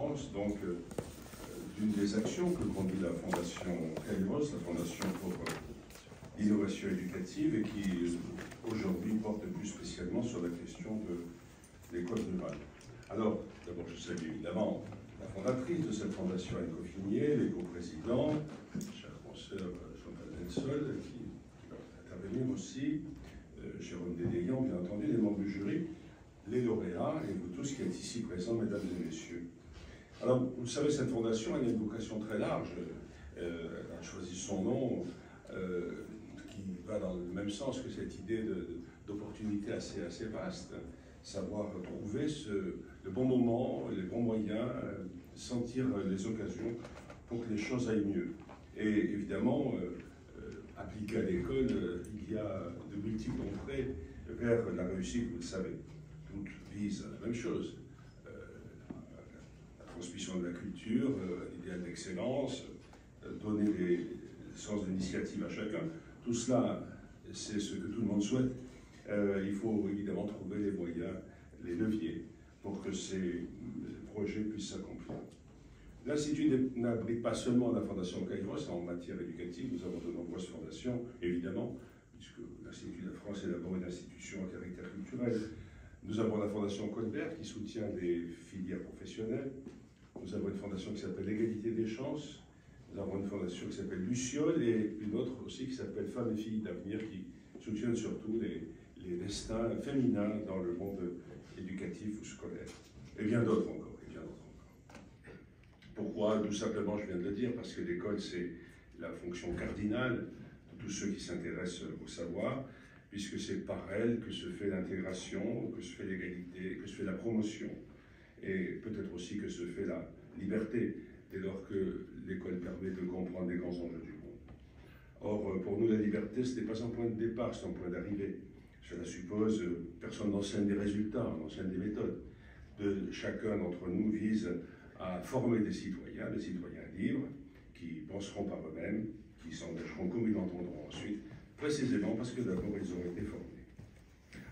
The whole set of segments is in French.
conférence donc d'une des actions que conduit la Fondation Kairos, la Fondation pour l'innovation éducative, et qui aujourd'hui porte plus spécialement sur la question de l'école rurale. Alors, d'abord, je salue évidemment la fondatrice de cette fondation, Anne Coffinier, les coprésidents, cher consoeur Chantal Delsol, qui va intervenir aussi, Jérôme Dédéian, bien entendu, les membres du jury, les lauréats, et vous tous qui êtes ici présents, mesdames et messieurs. Alors, vous savez, cette fondation a une vocation très large. Elle a choisi son nom qui va dans le même sens que cette idée d'opportunité assez vaste, savoir trouver le bon moment, les bons moyens, sentir les occasions pour que les choses aillent mieux. Et évidemment, appliqué à l'école, il y a de multiples entrées vers la réussite, vous le savez. Toutes visent la même chose. La transmission de la culture, l'idéal d'excellence, donner des sens d'initiative à chacun. Tout cela, c'est ce que tout le monde souhaite. Il faut évidemment trouver les moyens, les leviers, pour que ces projets puissent s'accomplir. L'Institut n'abrite pas seulement la Fondation Kairos en matière éducative, nous avons de nombreuses fondations, évidemment, puisque l'Institut de la France est d'abord une institution à caractère culturel. Nous avons la Fondation Colbert qui soutient des filières professionnelles. Nous avons une fondation qui s'appelle l'égalité des chances. Nous avons une fondation qui s'appelle Luciole et une autre aussi qui s'appelle Femmes et filles d'avenir qui soutiennent surtout les destins féminins dans le monde éducatif ou scolaire. Et bien d'autres encore. Pourquoi? Tout simplement, je viens de le dire, parce que l'école, c'est la fonction cardinale de tous ceux qui s'intéressent au savoir, puisque c'est par elle que se fait l'intégration, que se fait l'égalité, que se fait la promotion, et peut-être aussi que se fait la liberté, dès lors que l'école permet de comprendre les grands enjeux du monde. Or, pour nous, la liberté, ce n'est pas un point de départ, c'est un point d'arrivée. Cela suppose, personne n'enseigne des résultats, on enseigne des méthodes. Chacun d'entre nous vise à former des citoyens libres, qui penseront par eux-mêmes, qui s'engageront comme ils l'entendront ensuite, précisément parce que d'abord ils ont été formés.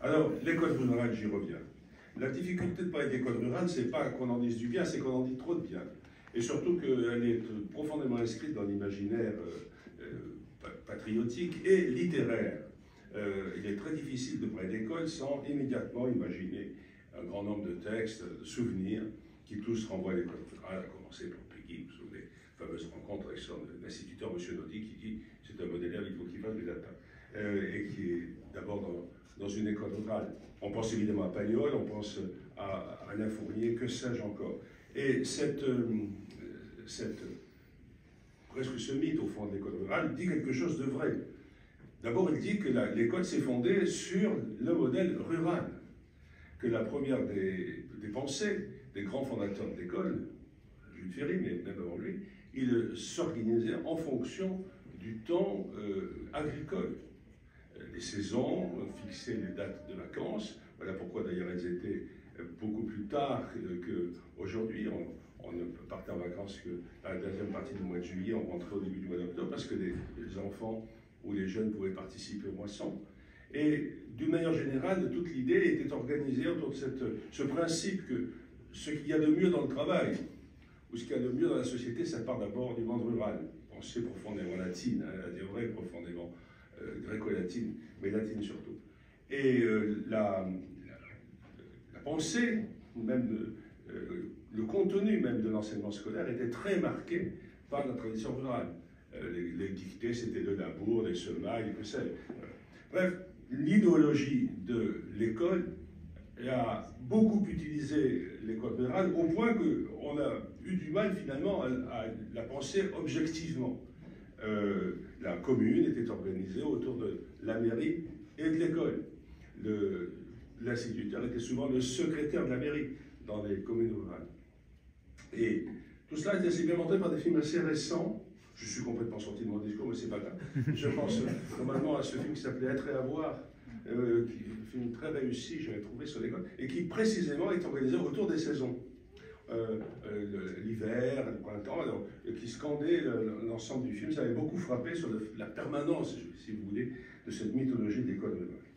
Alors, l'école rurale, j'y reviens. La difficulté de parler d'école rurale, c'est pas qu'on en dise du bien, c'est qu'on en dit trop de bien. Et surtout qu'elle est profondément inscrite dans l'imaginaire patriotique et littéraire. Il est très difficile de parler d'école sans immédiatement imaginer un grand nombre de textes, de souvenirs, qui tous renvoient à l'école rurale, à commencer par Peggy, vous vous souvenez, la fameuse rencontre avec son instituteur, M. Naudy, qui dit « c'est un bon élève, il faut qu'il fasse des latin ». Et qui est d'abord dans une école rurale. On pense évidemment à Pagnol, on pense à Alain Fournier, que sais-je encore. Et presque ce mythe, au fond, de l'école rurale, dit quelque chose de vrai. D'abord, il dit que l'école s'est fondée sur le modèle rural, que la première des pensées des grands fondateurs de l'école, Jules Ferry, mais même avant lui, il s'organisait en fonction du temps agricole. Les saisons, fixaient les dates de vacances, voilà pourquoi d'ailleurs elles étaient beaucoup plus tard qu'aujourd'hui. On ne partait en vacances que à la deuxième partie du mois de juillet, on rentrait au début du mois d'octobre, parce que les enfants ou les jeunes pouvaient participer aux moissons. Et d'une manière générale, toute l'idée était organisée autour de ce principe que ce qu'il y a de mieux dans le travail, ou ce qu'il y a de mieux dans la société, ça part d'abord du monde rural. Pensée profondément latine, elle est vraie profondément gréco-latine, mais latine surtout. Et la pensée, même le contenu même de l'enseignement scolaire était très marqué par la tradition rurale. Les dictées, c'était le labour, les semailles, que sais-je. Bref, l'idéologie de l'école a beaucoup utilisé l'école rurale au point qu'on a eu du mal finalement à la penser objectivement. La commune était organisée autour de la mairie et de l'école. L'instituteur était souvent le secrétaire de la mairie dans les communes rurales. Et tout cela était assez bien montré par des films assez récents. Je suis complètement sorti de mon discours, mais c'est pas grave. Je pense normalement à ce film qui s'appelait Être et avoir, qui est un film très réussi, j'avais trouvé sur l'école, et qui précisément est organisé autour des saisons. L'hiver, le printemps, alors, qui scandait l'ensemble du film. Ça avait beaucoup frappé sur la permanence, si vous voulez, de cette mythologie de l'école rurale.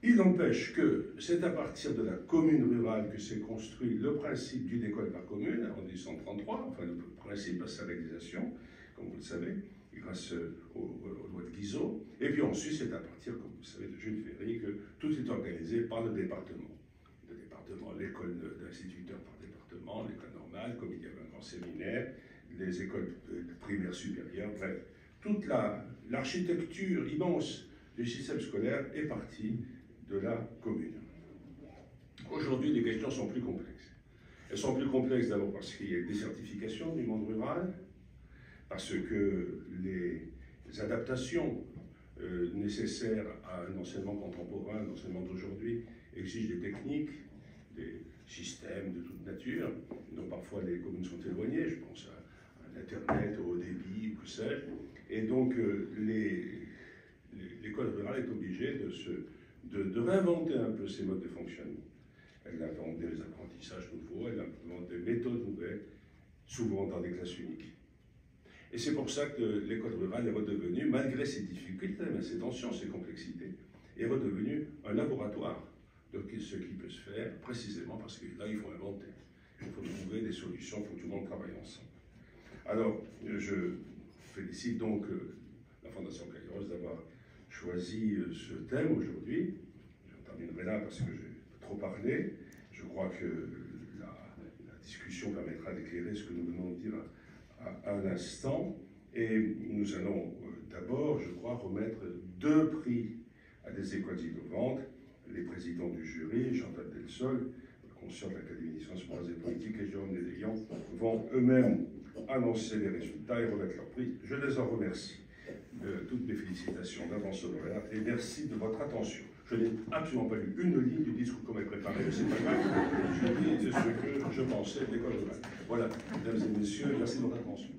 Il n'empêche que c'est à partir de la commune rurale que s'est construit le principe d'une école par commune, en 1833, enfin le principe de sa réalisation, comme vous le savez, grâce aux lois de Guizot. Et puis ensuite, c'est à partir, comme vous le savez, de Jules Ferry que tout est organisé par le département. Le département, l'école d'instituteurs par département, l'école normale, comme il y avait un grand séminaire, les écoles primaires supérieures, bref. Toute l'architecture immense du système scolaire est partie de la commune. Aujourd'hui, les questions sont plus complexes. Elles sont plus complexes d'abord parce qu'il y a une désertification du monde rural, parce que les adaptations nécessaires à un enseignement contemporain, un enseignement d'aujourd'hui, exigent des techniques, des systèmes de toute nature, dont parfois les communes sont éloignées, je pense à l'Internet, au haut débit, que sais-je. Et donc l'école rurale est obligée de réinventer un peu ses modes de fonctionnement. Elle invente des apprentissages nouveaux, elle invente des méthodes nouvelles, souvent dans des classes uniques. Et c'est pour ça que l'école rurale est redevenue, malgré ses difficultés, ses tensions, ses complexités, est redevenue un laboratoire de ce qui peut se faire, précisément parce que là, il faut inventer. Il faut trouver des solutions, il faut que tout le monde travaille ensemble. Alors, je félicite donc la Fondation Kairos d'avoir choisi ce thème aujourd'hui. Je terminerai là parce que j'ai trop parlé. Je crois que la discussion permettra d'éclairer ce que nous venons de dire à l'instant. Et nous allons d'abord, je crois, remettre 2 prix à des écoles innovantes. Les présidents du jury, Chantal Delsol, conscient de l'Académie des sciences morales et politiques, et Jérôme Dédéian, vont eux-mêmes annoncer les résultats et remettre leur prix. Je les en remercie. Toutes mes félicitations d'avance au lauréat et merci de votre attention. Je n'ai absolument pas lu une ligne du discours qu'on m'a préparé, mais c'est pas grave. Je dis ce que je pensais de l'école rurale. Voilà, mesdames et messieurs, merci de votre attention.